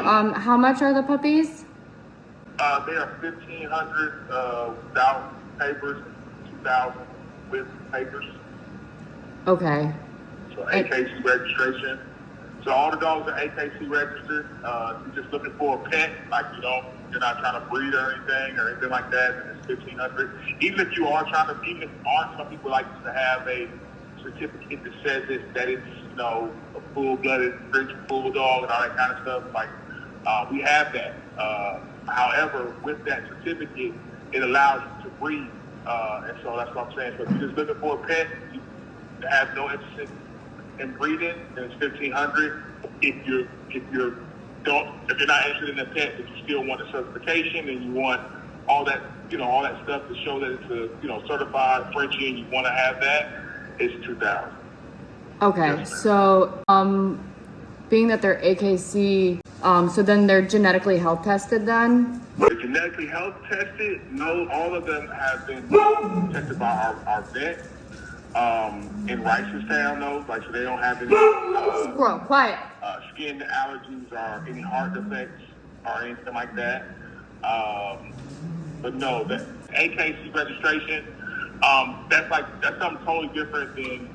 how much are the puppies? They are $1,500 without papers, $2,000 with papers. Okay. So AKC registration. So all the dogs are AKC registered. If you're just looking for a pet, like you're not trying to breed or anything like that, then it's $1,500. Even if you are trying to, even if aren't, some people like to have a certificate that says that it's a full-blooded French bulldog and all that kind of stuff. Like we have that. However, with that certificate, it allows you to breed, and so that's what I'm saying. So if you're just looking for a pet, you have no interest in breeding, then it's $1,500. If you're not interested in a pet, but you still want a certification and you want all that stuff to show that it's a certified Frenchie and you want to have that, it's $2,000. Okay, yes, so being that they're AKC, so then they're genetically health tested then? They're genetically health tested. No, all of them have been tested by our vet in Ricestown, though. Like, so they don't have any Quiet. Skin allergies or any heart defects or anything like that. But no, the AKC registration, that's something totally different than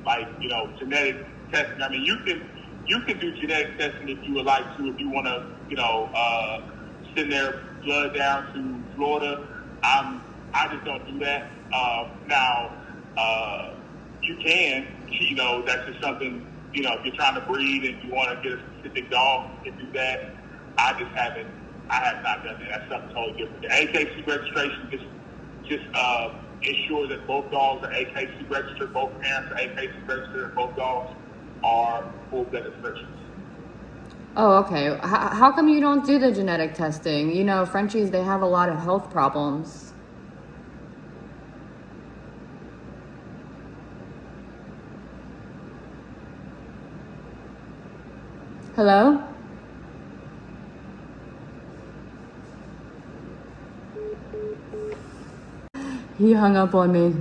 genetic testing. I mean, you can do genetic testing if you would like to, if you want to, send their blood down to Florida. I just don't do that. Now, you can, that's just something, if you're trying to breed and you want to get a specific dog, you can do that. I have not done that. That's something totally different. The AKC registration just ensure that both dogs are AKC registered, both parents are AKC registered, and both dogs are full-blooded Frenchies. Oh, okay. How come you don't do the genetic testing? Frenchies, they have a lot of health problems. Hello? He hung up on me.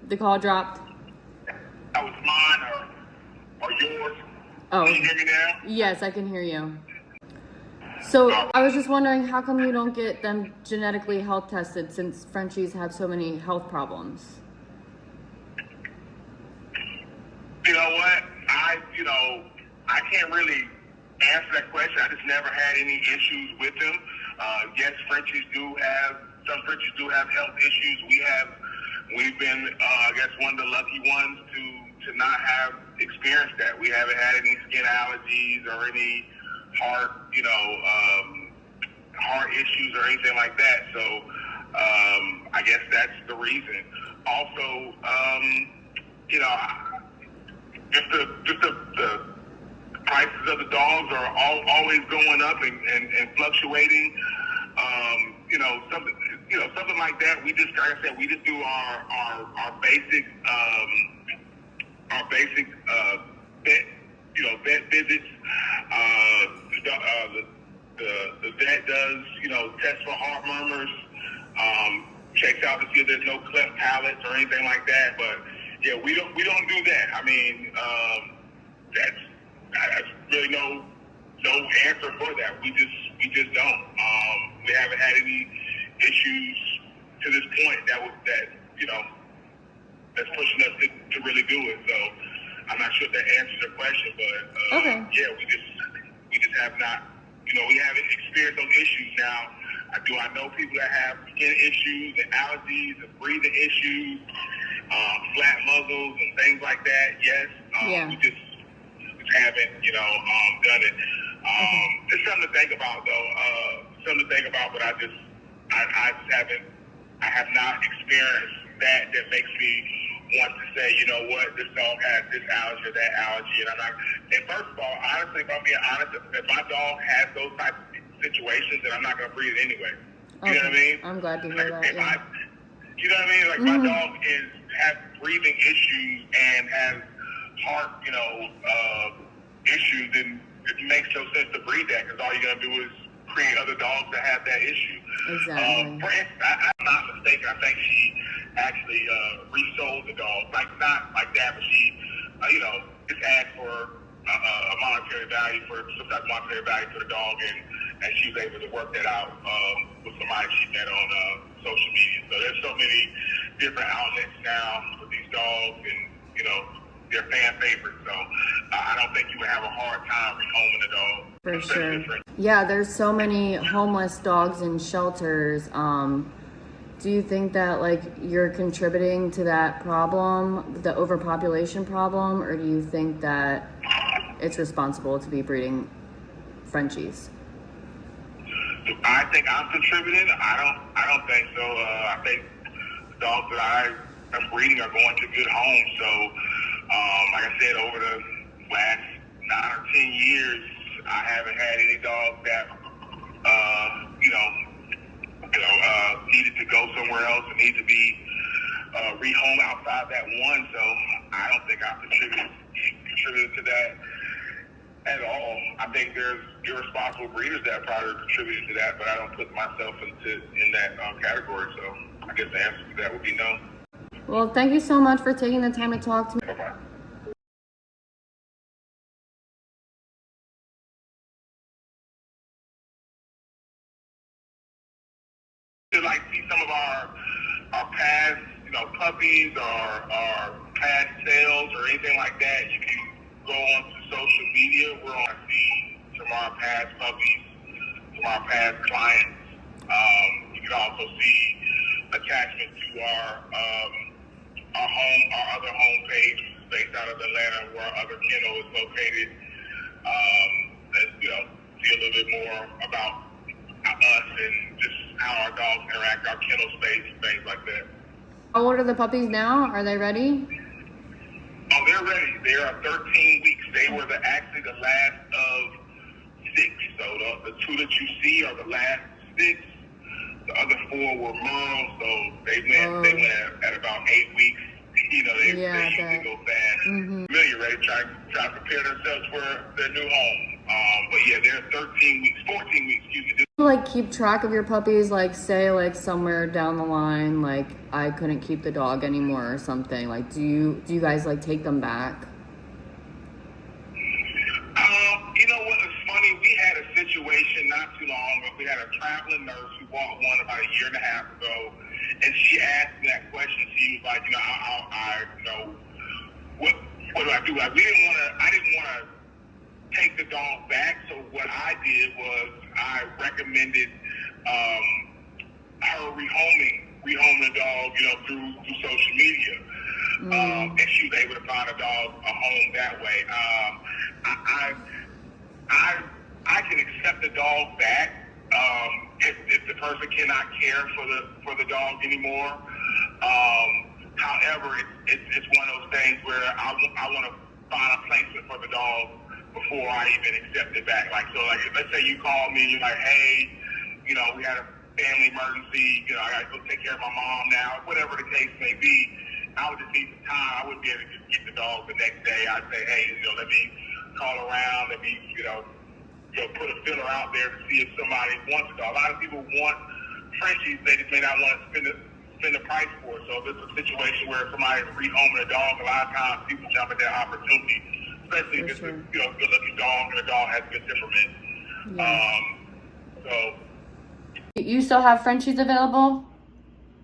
The call dropped. That was mine or yours. Oh. Can you hear me now? Yes, I can hear you. So I was just wondering, how come you don't get them genetically health tested since Frenchies have so many health problems? You know what? I can't really answer that question. I just never had any issues with them. Yes, some Frenchies do have health issues. We've been, I guess, one of the lucky ones to not have experienced that. We haven't had any skin allergies or any heart issues or anything like that. So I guess that's the reason. Also, if the prices of the dogs are always going up and fluctuating, something like that. We just, like I said, we just do our basic vet visits. The vet does, tests for heart murmurs, checks out to see if there's no cleft palates or anything like that. But yeah, we don't do that. I mean, that's really no answer for that. We just don't. We haven't had any issues to this point that's pushing us to really do it. So I'm not sure if that answers your question, but okay. Yeah, we just have not. We haven't experienced those issues. Now, I know people that have skin issues and allergies and breathing issues, flat muzzles and things like that. Yes, we just haven't, done it. It's something to think about, though. But I have not experienced that makes me want to say, this dog has this allergy or that allergy. And first of all, honestly, if I'm being honest, if my dog has those types of situations, then I'm not going to breed it anyway. You know what I mean? I'm glad to hear that. Yeah. You know what I mean? Like, my dog has breathing issues and has heart, issues, and it makes no sense to breed that, because all you're going to do is create other dogs that have that issue. Exactly. For instance, I'm not mistaken, I think she actually resold the dog. Like, not like that, but she, just asked for a monetary value, for some type of monetary value for the dog, and and she was able to work that out with somebody she met on social media. So there's so many different outlets now for these dogs, and they're fan favorites. So I don't think you would have a hard time rehoming a dog. For sure. Yeah, there's so many homeless dogs in shelters. Do you think that like you're contributing to that problem, the overpopulation problem, or do you think that it's responsible to be breeding Frenchies? I think I'm contributing. I don't think so. I think the dogs that I am breeding are going to good homes. So, like I said, over the last 9 or 10 years, I haven't had any dogs that needed to go somewhere else and need to be rehomed outside that one. So I don't think I've contributed to that at all. I think there's irresponsible breeders that probably contributed to that, but I don't put myself in that category. So I guess the answer to that would be no. Well, thank you so much for taking the time to talk to me. Bye-bye. To like see some of our past, puppies or past sales or anything like that, you can go onto social media. We're on to see some of our past puppies, some of our past clients. You can also see attachment to our other home page, which is based out of Atlanta, where our other kennel is located. And see a little bit more about us and just how our dogs interact, our kennel space, things like that. How old are the puppies now? Are they ready? Oh, they're ready. They are 13 weeks. They were actually the last of 6. So the 2 that you see are the last 6. The other 4 were Merles, so they went at about 8 weeks. They usually go fast. Mm-hmm. Familiar, right? Try to prepare themselves for their new home. But yeah, they're 14 weeks, excuse me. Do you like keep track of your puppies, like say like somewhere down the line, like I couldn't keep the dog anymore or something? Like do you guys like take them back? You know what? It's funny. We had a situation not too long ago. We had a traveling nurse who bought one about a year and a half ago, and she asked me that question. She was like, what do I do? Like, I didn't want to take the dog back. So what I did was I recommended her rehoming the dog, through social media. And she was able to find a home that way. I can accept the dog back if the person cannot care for the dog anymore. However, it's one of those things where I want to find a placement for the dog before I even accept it back. Like, so, like, let's say you call me and you're like, hey, we had a family emergency, I got to go take care of my mom now, whatever the case may be. I would just need some time. I wouldn't be able to just get the dog the next day. I'd say, hey, let me call around, let me, put a filler out there to see if somebody wants a dog. A lot of people want Frenchies, they just may not want to spend the price for it. So if it's a situation where somebody's rehoming a dog, a lot of times people jump at that opportunity, especially if it's a good-looking dog and a dog has good temperament. Yeah. You still have Frenchies available?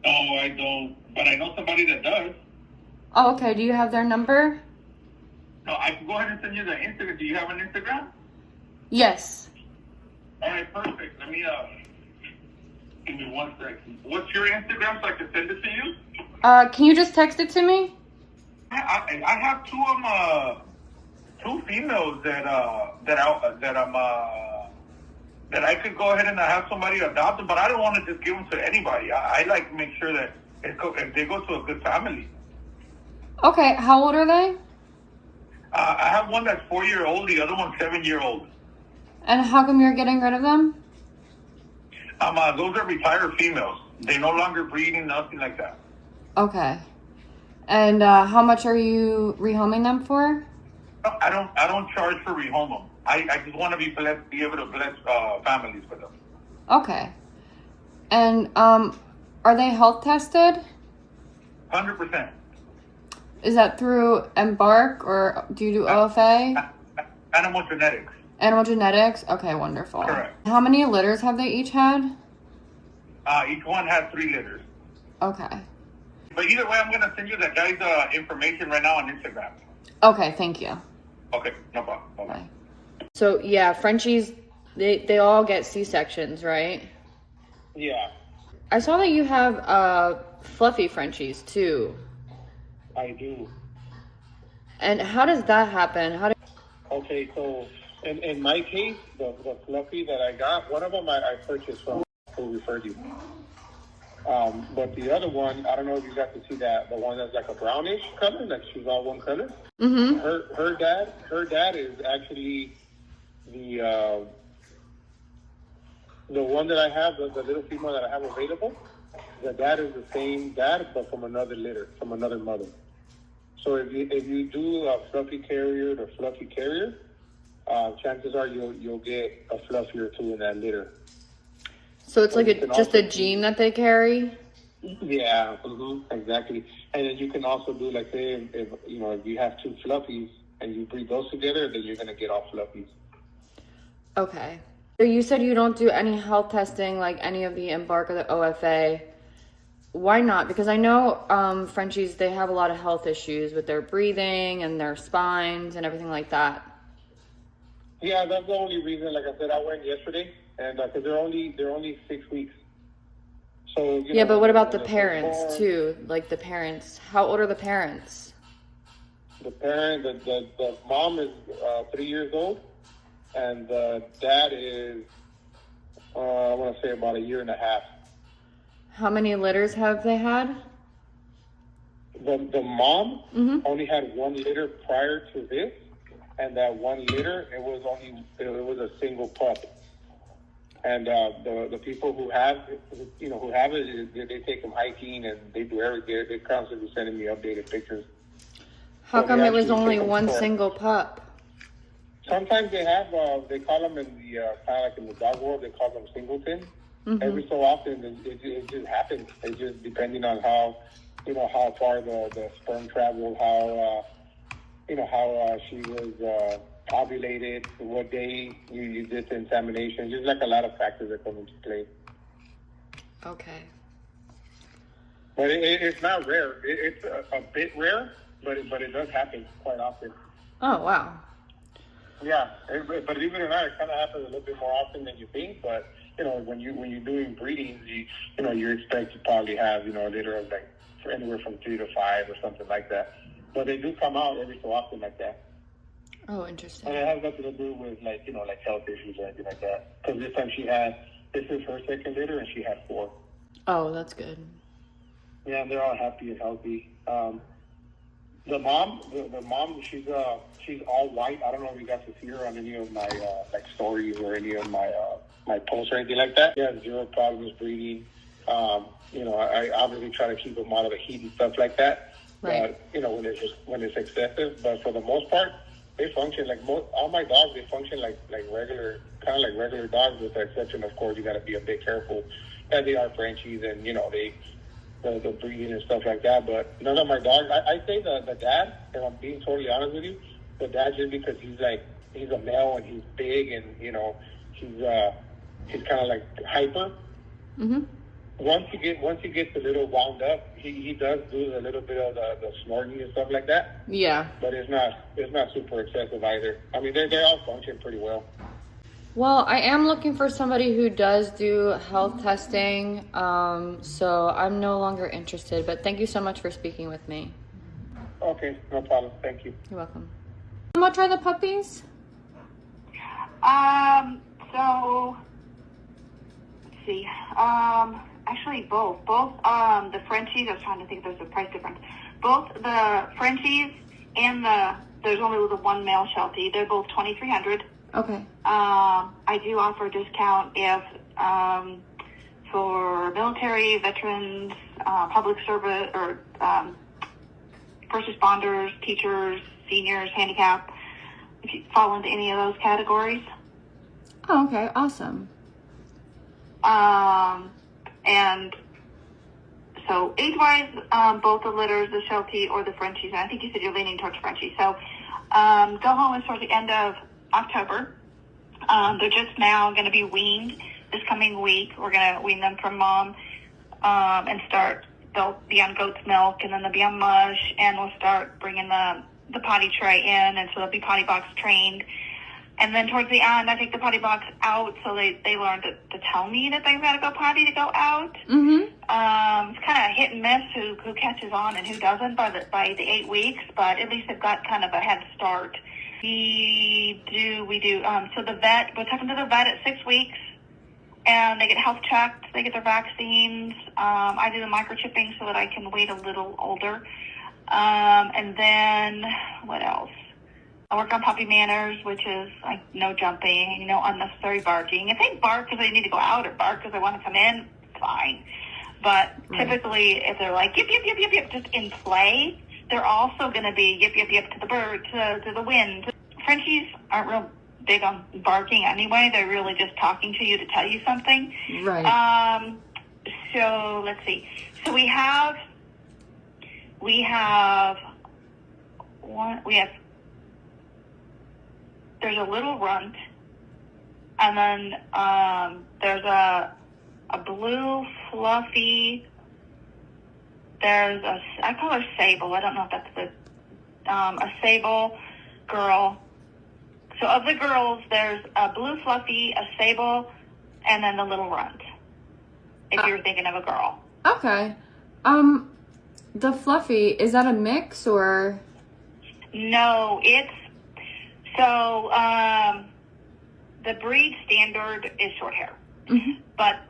No, I don't, but I know somebody that does. Oh, okay. Do you have their number? No, I can go ahead and send you the Instagram. Do you have an Instagram? Yes. All right, perfect. Let me, give me 1 second. What's your Instagram so I can send it to you? Can you just text it to me? I have two females that I could go ahead and have somebody adopt them, but I don't want to just give them to anybody. I like to make sure that if they go to a good family. Okay, how old are they? I have one that's 4-year-old, the other one's 7-year-old. And how come you're getting rid of them? Those are retired females. They no longer breeding, nothing like that. Okay. And how much are you rehoming them for? I don't charge for rehome them. I just want to be able to bless families with them. Okay. And are they health tested? 100%. Is that through Embark or do you do OFA? Animal genetics. Animal genetics? Okay, wonderful. Correct. How many litters have they each had? Each one has 3 litters. Okay. But either way, I'm going to send you the guy's information right now on Instagram. Okay, thank you. Okay, no problem. Bye-bye. Bye. So, yeah, Frenchies, they all get C-sections, right? Yeah, I saw that you have fluffy Frenchies, too. I do. And how does that happen? Okay, so in my case, the fluffy that I got, one of them I purchased from who referred you. But the other one, I don't know if you got to see that, the one that's like a brownish color, like she's all one color. Mm-hmm. Her dad is actually the one that I have, the little female that I have available. The dad is the same dad, but from another litter, from another mother. So if you do a fluffy carrier to fluffy carrier, chances are you'll get a fluffy or two in that litter. So it's like just a gene that they carry? Yeah, exactly. And then you can also do, like, say, if you have 2 fluffies and you breed those together, then you're going to get all fluffies. Okay. So you said you don't do any health testing, like any of the Embark or the OFA. Why not? Because I know Frenchies, they have a lot of health issues with their breathing and their spines and everything like that. Yeah, that's the only reason. Like I said, I went yesterday, and because they're only 6 weeks. So yeah, but what about the parents too? Like the parents, how old are the parents? The the mom is 3 years old, and the dad is I want to say about 1.5 years. How many litters have they had? The mom only had 1 litter prior to this, and that 1 litter it was a single pup. And the people who have it, they take them hiking and they do everything. They're constantly sending me updated pictures. How come it was only one single pup? Sometimes they have they call them in the kind of like in the dog world, they call them singleton. Every so often it just happens. It's just depending on how far the sperm traveled, how she was ovulated, what day you did the insemination. Just like a lot of factors that come into play. Okay. But it's not rare. It's a bit rare, but it does happen quite often. Oh, wow. Yeah, but believe it or not, it kind of happens a little bit more often than you think. But when you're doing breeding, you expect to probably have a litter of like anywhere from 3 to 5 or something like that. But they do come out every so often like that. Oh, interesting. And it has nothing to do with like health issues or anything like that. Because this time this is her second litter, and she had 4. Oh, that's good. Yeah, and they're all happy and healthy. The mom, she's all white. I don't know if you got to see her on any of my like stories or any of my posts or anything like that. She has 0 problems breeding. I obviously try to keep them out of the heat and stuff like that. Right. When it's excessive. But for the most part, they function like all my dogs. They function like regular, kind of like regular dogs, with the exception, of course, you got to be a bit careful that they are Frenchies and the breeding and stuff like that. But none of my dogs. I say the dad, if I'm being totally honest with you, the dad, just because he's a male and he's big and he's kind of like hyper. Mm-hmm. Once he gets a little wound up, he does do a little bit of the snorting and stuff like that. Yeah. But it's not super excessive either. I mean, they all function pretty well. Well, I am looking for somebody who does do health testing, so I'm no longer interested, but thank you so much for speaking with me. Okay, no problem. Thank you. You're welcome. You want to try the puppies? So, let's see. Actually, both. The Frenchies, I was trying to think if there's a price difference. Both the Frenchies and there's only the one male Sheltie. They're both $2,300. Okay. I do offer a discount if for military, veterans, public service, or first responders, teachers, seniors, handicap, if you fall into any of those categories. Oh, okay. Awesome. And so age-wise, both the litters, the Sheltie or the Frenchies, and I think you said you're leaning towards Frenchie. So go home is towards the end of October. They're just now going to be weaned this coming week. We're going to wean them from mom and they'll be on goat's milk, and then they'll be on mush, and we'll start bringing the potty tray in, and so they'll be potty box trained. And then towards the end, I take the potty box out, so they learn to tell me that they've got to go potty to go out. Mm-hmm. It's kind of hit and miss who catches on and who doesn't by the 8 weeks, but at least they've got kind of a head start. We do. So we'll take them to the vet at 6 weeks, and they get health checked. They get their vaccines. I do the microchipping so that I can wait a little older. And then what else? I work on puppy manners, which is like no jumping, no unnecessary barking. If they bark because they need to go out or bark because they want to come in, fine. But typically, if they're like yip, yip, yip, yip, yip, just in play, they're also going to be yip, yip, yip to the bird, to the wind. Frenchies aren't real big on barking anyway. They're really just talking to you to tell you something. Right. So let's see. So we have there's a little runt, and then there's a blue fluffy. I call her Sable. I don't know if that's a Sable girl. So of the girls, there's a blue fluffy, a Sable, and then the little runt. If you're thinking of a girl. Okay. The fluffy, is that a mix or? No, it's so the breed standard is short hair. Mm-hmm. But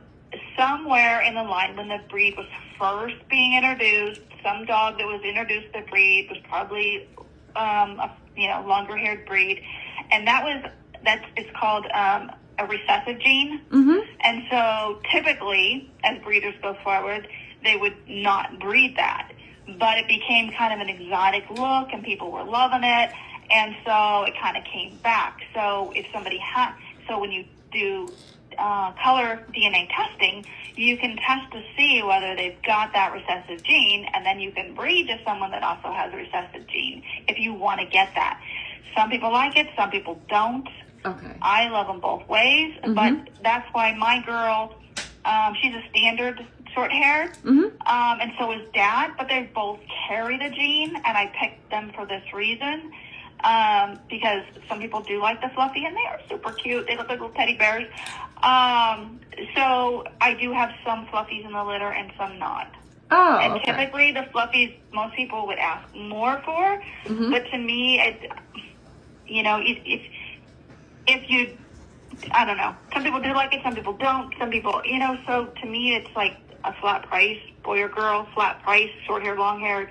somewhere in the line when the breed was first being introduced, some dog that was introduced to the breed was probably a longer haired breed, and it's called a recessive gene. Mm-hmm. And so typically, as breeders go forward, they would not breed that. But it became kind of an exotic look, and people were loving it, and so it kind of came back. So if somebody so when you do color DNA testing, you can test to see whether they've got that recessive gene, and then you can breed to someone that also has a recessive gene if you want to get that. Some people like it, some people don't. Okay. I love them both ways, but that's why my girl, she's a standard short-haired, and so is Dad, but they both carry the gene, and I picked them for this reason, because some people do like the fluffy, and they are super cute. They look like little teddy bears. So I do have some fluffies in the litter and some not. Oh, and okay. typically the fluffies most people would ask more for, but to me, if you, I don't know. Some people do like it, some people don't. Some people, so to me, it's like a flat price, boy or girl, flat price, short hair, long hair.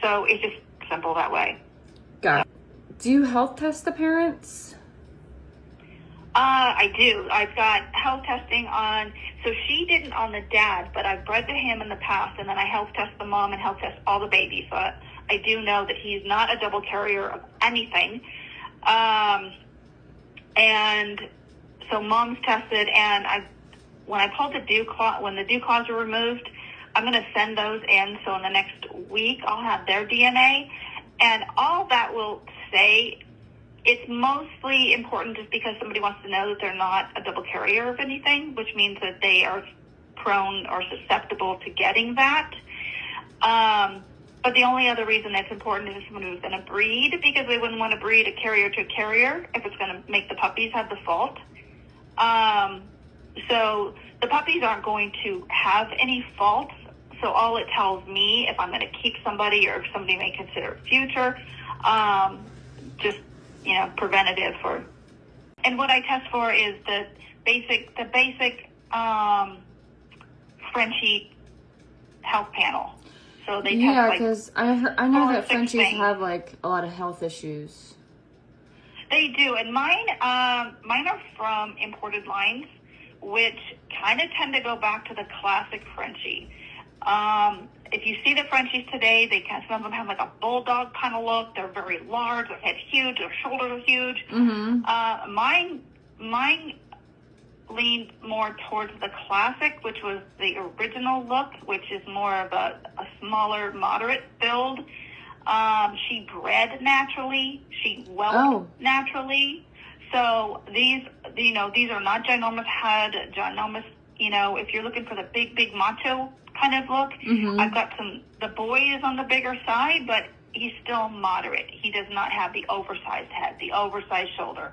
So it's just simple that way. Got it. Do you health test the parents? I do. I've got health testing on, so she didn't on the dad, but I've bred to him in the past, and then I health test the mom and health test all the babies. So I do know that he's not a double carrier of anything. And so mom's tested, and when I pulled the when the dew claws were removed, I'm going to send those in. So in the next week, I'll have their DNA, and all that will say, it's mostly important just because somebody wants to know that they're not a double carrier of anything, which means that they are prone or susceptible to getting that. But the only other reason that's important is someone who's going to breed, because they wouldn't want to breed a carrier to a carrier if it's going to make the puppies have the fault. So the puppies aren't going to have any faults. So all it tells me if I'm going to keep somebody or if somebody may consider it future, just, preventative for. And what I test for is the basic Frenchie health panel. So they test because I know that Frenchies things. have like a lot of health issues. They do, and mine are from imported lines, which kind of tend to go back to the classic Frenchie. If you see the Frenchies today, some of them have like a bulldog kind of look. They're very large, their head's huge, their shoulders are huge. Mm-hmm. Mine leaned more towards the classic, which was the original look, which is more of a smaller, moderate build. She bred naturally. She whelped naturally. So these are not ginormous head, ginormous, if you're looking for the big macho kind of look, I've got the boy is on the bigger side, but he's still moderate. He does not have the oversized head, the oversized shoulder.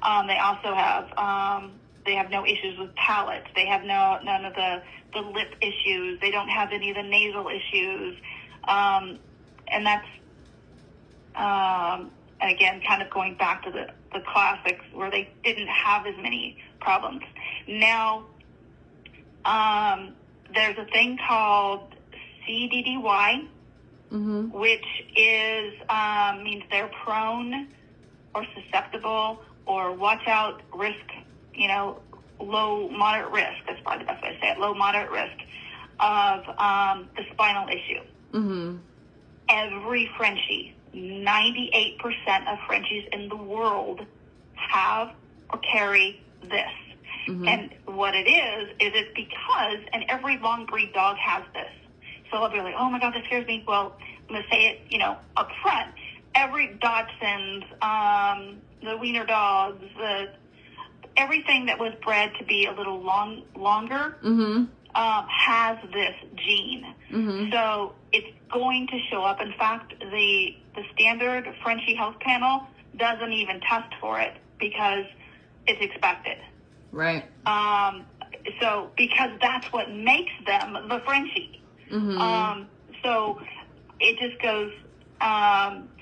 They also have, they have no issues with palates. They have none of the lip issues. They don't have any of the nasal issues. And that's, again, kind of going back to the classics where they didn't have as many problems. Now, there's a thing called CDDY, which is means they're prone or susceptible or watch out risk, low, moderate risk. That's probably the best way to say it. Low, moderate risk of the spinal issue. Every Frenchie, 98% of Frenchies in the world have or carry this. And what it is it's because, and every long breed dog has this. So they'll be like, oh my God, that scares me. Well, I'm going to say it, up front. Every Dachshund, the wiener dogs, everything that was bred to be a little longer has this gene. So it's going to show up. In fact, the standard Frenchie health panel doesn't even test for it because it's expected. Right. So because that's what makes them the Frenchie. So it just goes,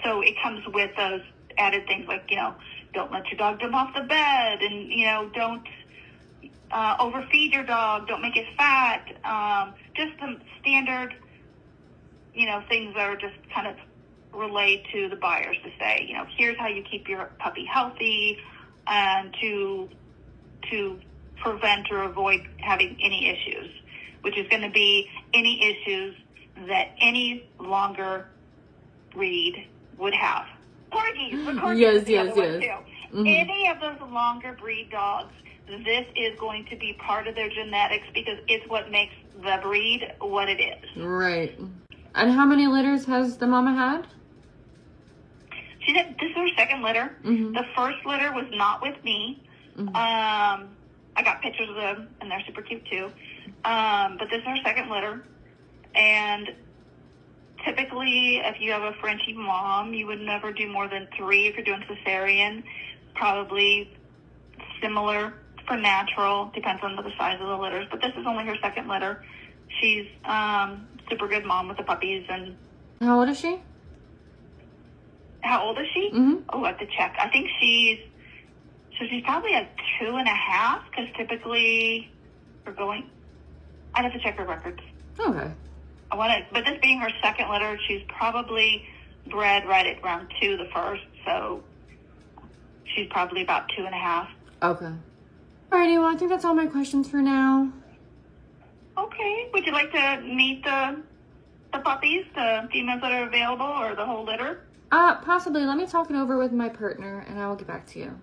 so it comes with those added things like, don't let your dog jump off the bed and, don't overfeed your dog, don't make it fat. Just the standard, things that are just kind of relayed to the buyers to say, here's how you keep your puppy healthy and to prevent or avoid having any issues, which is going to be any issues that any longer breed would have. Corgis, the corgis Yes, is the other one yes. too. Any of those longer breed dogs, this is going to be part of their genetics because it's what makes the breed what it is. Right. And how many litters has the mama had? She said this is her second litter. The first litter was not with me. I got pictures of them, and they're super cute too. But this is her second litter. And typically, if you have a Frenchie mom, you would never do more than 3 if you're doing cesarean. Probably similar for natural. Depends on the size of the litters. But this is only her second litter. She's super good mom with the puppies. And How old is she? how old is she? Oh, I have to check. I think she's probably at 2.5 because typically we're going. I'd have to check her records. Okay. But this being her second litter, she's probably bred right at round 2 the first, so she's probably about 2.5. Okay. Alrighty, well, I think that's all my questions for now. Okay. Would you like to meet the puppies, the females that are available, or the whole litter? Possibly. Let me talk it over with my partner, and I will get back to you.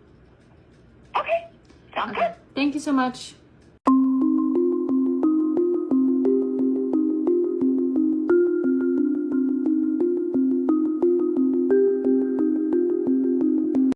Okay. Sounds good. Thank you so much.